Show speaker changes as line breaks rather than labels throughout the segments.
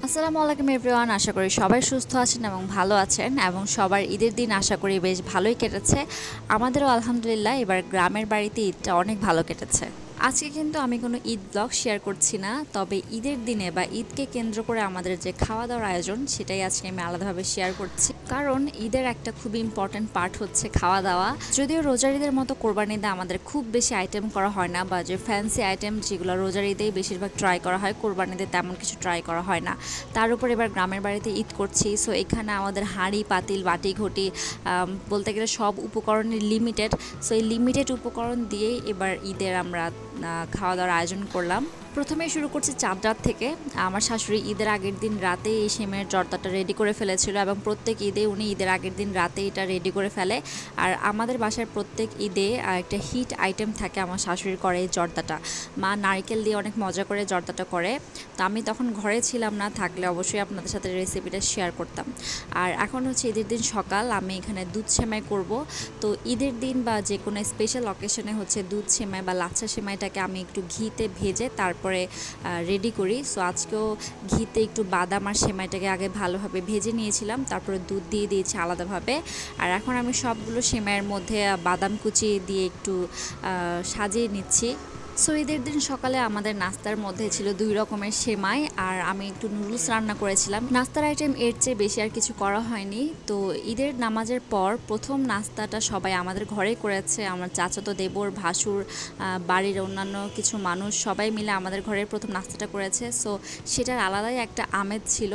আসসালামু আলাইকুম এভরিওয়ান। আশা করি সবাই সুস্থ আছেন এবং ভালো আছেন এবং সবার ঈদের দিন আশা করি বেশ ভালোই কেটেছে। আমাদেরও আলহামদুলিল্লাহ এবার গ্রামের বাড়িতে ঈদটা অনেক ভালো কেটেছে। আজকে কিন্তু আমি কোনো ঈদ ব্লগ শেয়ার করছি না, তবে ঈদের দিনে বা ঈদকে কেন্দ্র করে আমাদের যে খাওয়া দাওয়ার আয়োজন সেটাই আজকে আমি আলাদাভাবে শেয়ার করছি, কারণ ঈদের একটা খুব ইম্পর্ট্যান্ট পার্ট হচ্ছে খাওয়া দাওয়া। যদিও রোজার ঈদের মতো কোরবানি ঈদে আমাদের খুব বেশি আইটেম করা হয় না, বা যে ফ্যান্সি আইটেম যেগুলো রোজার ঈদেই বেশিরভাগ ট্রাই করা হয়, কোরবানি ঈদে তেমন কিছু ট্রাই করা হয় না। তার উপর এবার গ্রামের বাড়িতে ঈদ করছি, সো এখানে আমাদের হাঁড়ি পাতিল বাটি ঘটি বলতে গেলে সব উপকরণের লিমিটেড। সো এই লিমিটেড উপকরণ দিয়েই এবার ঈদের আমরা খাওয়া দাওয়ার আয়োজন করলাম। প্রথমে শুরু করছি চাঁদ রাত থেকে। আমার শাশুড়ি ঈদের আগের দিন রাতে এই সেমের জর্দাটা রেডি করে ফেলেছিল, এবং প্রত্যেক ঈদে উনি ঈদের আগের দিন রাতে এটা রেডি করে ফেলে। আর আমাদের বাসায় প্রত্যেক ঈদে একটা হিট আইটেম থাকে আমার শাশুড়ির করে এই জর্দাটা। মা নারকেল দিয়ে অনেক মজা করে জর্দাটা করে। তো আমি তখন ঘরে ছিলাম না, থাকলে অবশ্যই আপনাদের সাথে রেসিপিটা শেয়ার করতাম। আর এখন হচ্ছে ঈদের দিন সকাল, আমি এখানে দুধ সেমাই করব। তো ঈদের দিন বা যে কোনো স্পেশাল অকেশনে হচ্ছে দুধ সেমাই বা লাচ্ছা সেমাইটাকে আমি একটু ঘিতে ভেজে তারপরে রেডি করি। সো আজকেও ঘিতে একটু বাদাম আর সেমাইটাকে আগে ভালোভাবে ভেজে নিয়েছিলাম, তারপরে দুধ দিয়ে দিয়েছি আলাদাভাবে। আর এখন আমি সবগুলো সেমাইয়ের মধ্যে বাদাম কুচি দিয়ে একটু সাজিয়ে নিচ্ছি। সো ঈদের দিন সকালে আমাদের নাস্তার মধ্যে ছিল 2 রকমের সেমাই, আর আমি একটু নুডলস রান্না করেছিলাম। নাস্তার আইটেম এর চেয়ে বেশি আর কিছু করা হয়নি। তো ঈদের নামাজের পর প্রথম নাস্তাটা সবাই আমাদের ঘরেই করেছে। আমার চাচাতো দেবর, ভাসুর, বাড়ির অন্যান্য কিছু মানুষ সবাই মিলে আমাদের ঘরের প্রথম নাস্তাটা করেছে। সো সেটার আলাদাই একটা আমেজ ছিল।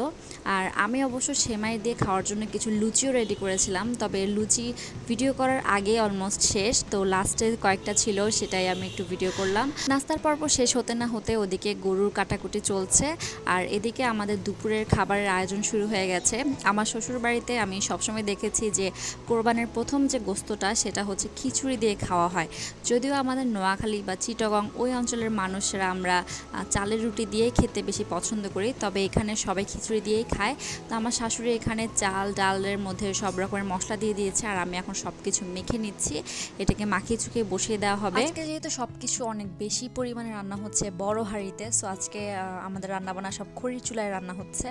আর আমি অবশ্য সেমাই দিয়ে খাওয়ার জন্য কিছু লুচিও রেডি করেছিলাম, তবে লুচি ভিডিও করার আগে অলমোস্ট শেষ। তো লাস্টে কয়েকটা ছিল, সেটাই আমি একটু ভিডিও করলাম। নাস্তার পর্ব শেষ হতে না হতে ওদিকে গরুর কাটাকুটি চলছে, আর এদিকে আমাদের দুপুরের খাবারের আয়োজন শুরু হয়ে গেছে। আমার শ্বশুর বাড়িতে আমি সবসময় দেখেছি যে কোরবানের প্রথম যে গোস্তটা সেটা হচ্ছে খিচুড়ি দিয়ে খাওয়া হয়। যদিও আমাদের নোয়াখালী বা চিটাগং ওই অঞ্চলের মানুষরা আমরা চালের রুটি দিয়েই খেতে বেশি পছন্দ করি, তবে এখানে সবাই খিচুড়ি দিয়েই খায়। তো আমার শাশুড়ি এখানে চাল ডালের মধ্যে সব রকমের মশলা দিয়ে দিয়েছে, আর আমি এখন সব কিছু মেখে নিচ্ছি। এটাকে মাখিয়ে চুকিয়ে বসিয়ে দেওয়া হবে। আজকে যেহেতু সব কিছু অনেক বেশি পরিমাণে রান্না হচ্ছে বড় হাঁড়িতে, সো আজকে আমাদের রান্নাবান্না সব খড়ির চুলায় রান্না হচ্ছে।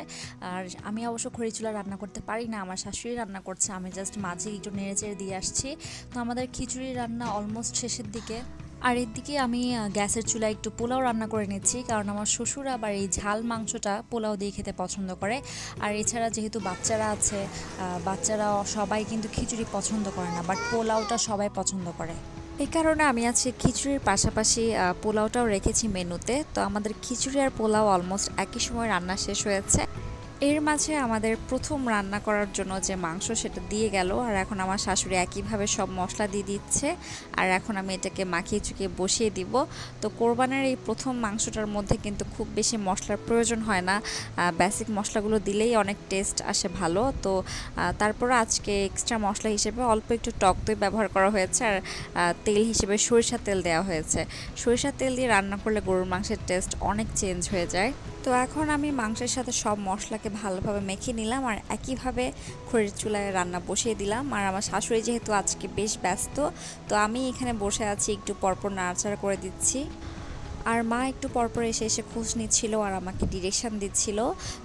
আর আমি অবশ্য খড়ির চুলায় রান্না করতে পারি না, আমার শাশুড়ি রান্না করছে, আমি জাস্ট মাঝে একটু নেড়ে চেড়ে দিয়ে আসছি। তো আমাদের খিচুড়ি রান্না অলমোস্ট শেষের দিকে। আর এদিকে আমি গ্যাসের চুলায় একটু পোলাও রান্না করে নিচ্ছি, কারণ আমার শ্বশুর আবার এই ঝাল মাংসটা পোলাও দিয়ে খেতে পছন্দ করে। আর এছাড়া যেহেতু বাচ্চারা আছে, বাচ্চারা সবাই কিন্তু খিচুড়ি পছন্দ করে না, বাট পোলাওটা সবাই পছন্দ করে। এই কারণে আমি আজকে খিচুড়ির পাশাপাশি পোলাওটাও রেখেছি মেনুতে। তো আমাদের খিচুড়ি আর পোলাও অলমোস্ট একই সময় রান্না শেষ হয়েছে। এর মাঝে আমাদের প্রথম রান্না করার জন্য যে মাংস সেটা দিয়ে গেল, আর এখন আমার শাশুড়ি একইভাবে সব মশলা দিয়ে দিচ্ছে, আর এখন আমি এটাকে মাখিয়ে চুকিয়ে বসিয়ে দিব। তো কোরবানের এই প্রথম মাংসটার মধ্যে কিন্তু খুব বেশি মশলার প্রয়োজন হয় না, বেসিক মশলাগুলো দিলেই অনেক টেস্ট আসে ভালো। তো তারপরে আজকে এক্সট্রা মশলা হিসেবে অল্প একটু টক দই ব্যবহার করা হয়েছে, আর তেল হিসেবে সরিষার তেল দেওয়া হয়েছে। সরিষার তেল দিয়ে রান্না করলে গরুর মাংসের টেস্ট অনেক চেঞ্জ হয়ে যায়। তো এখন আমি মাংসের সাথে সব মশলাকে ভালোভাবে মেখে নিলাম, আর একইভাবে খড়ির চুলায় রান্না বসিয়ে দিলাম। আর আমার শাশুড়ি যেহেতু আজকে বেশ ব্যস্ত, তো আমি এখানে বসে আছি, একটু পরপর নাড়াচাড়া করে দিচ্ছি। আর মা একটু পরপর এসে এসে খোঁজ নিচ্ছিল আর আমাকে ডিরেকশান দিচ্ছিল।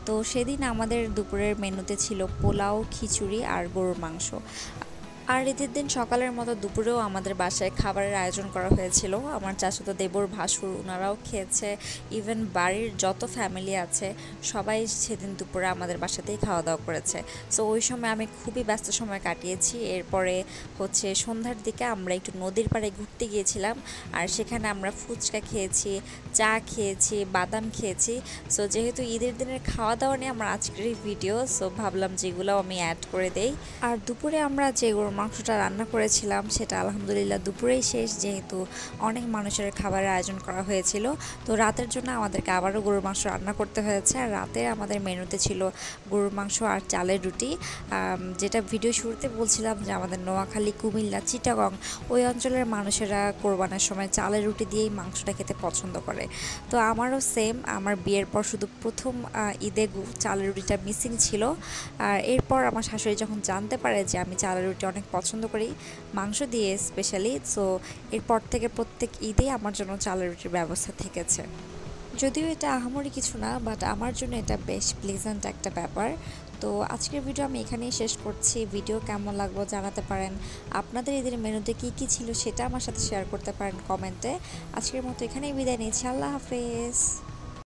তো সেদিন আমাদের দুপুরের মেনুতে ছিল পোলাও, খিচুড়ি আর গরুর মাংস। আর ঈদের দিন সকালের মতো দুপুরেও আমাদের বাসায় খাবারের আয়োজন করা হয়েছিল। আমার চাচাতো দেবর, ভাসুর, ওনারাও খেয়েছে। ইভেন বাড়ির যত ফ্যামিলি আছে সবাই সেদিন দুপুরে আমাদের বাসাতেই খাওয়া দাওয়া করেছে। সো ওই সময় আমি খুবই ব্যস্ত সময় কাটিয়েছি। এরপরে হচ্ছে সন্ধ্যার দিকে আমরা একটু নদীর পাড়ে ঘুরতে গিয়েছিলাম, আর সেখানে আমরা ফুচকা খেয়েছি, চা খেয়েছি, বাদাম খেয়েছি। সো যেহেতু ঈদের দিনের খাওয়া দাওয়া নিয়ে আমার আজকের এই ভিডিও, সো ভাবলাম যেগুলো আমি অ্যাড করে দেই। আর দুপুরে আমরা যে মাংসটা রান্না করেছিলাম সেটা আলহামদুলিল্লাহ দুপুরেই শেষ, যেহেতু অনেক মানুষের খাবারের আয়োজন করা হয়েছিল। তো রাতের জন্য আমাদেরকে আবারও গরুর মাংস রান্না করতে হয়েছে। আর রাতে আমাদের মেনুতে ছিল গরুর মাংস আর চালের রুটি। যেটা ভিডিও শুরুতে বলছিলাম যে আমাদের নোয়াখালী, কুমিল্লা, চিটাগং ওই অঞ্চলের মানুষেরা কোরবানের সময় চালের রুটি দিয়েই মাংসটা খেতে পছন্দ করে। তো আমারও সেম, আমার বিয়ের পর শুধু প্রথম ঈদে চালের রুটিটা মিসিং ছিল। আর এরপর আমার শাশুড়ি যখন জানতে পারে যে আমি চালের রুটি অনেক পছন্দ করি মাংস দিয়ে স্পেশালি, সো এরপর থেকে প্রত্যেক ঈদে আমার জন্য চালের রুটির ব্যবস্থা থেকেছে।
যদিও এটা আহামরি কিছু না, বাট আমার জন্য এটা বেশ প্লেজেন্ট একটা ব্যাপার। তো আজকের ভিডিও আমি এখানেই শেষ করছি। ভিডিও কেমন লাগলো জানাতে পারেন। আপনাদের ঈদের মেনুতে কী কী ছিল সেটা আমার সাথে শেয়ার করতে পারেন কমেন্টে। আজকের মতো এখানেই বিদায় নিচ্ছি। আল্লাহ হাফেজ।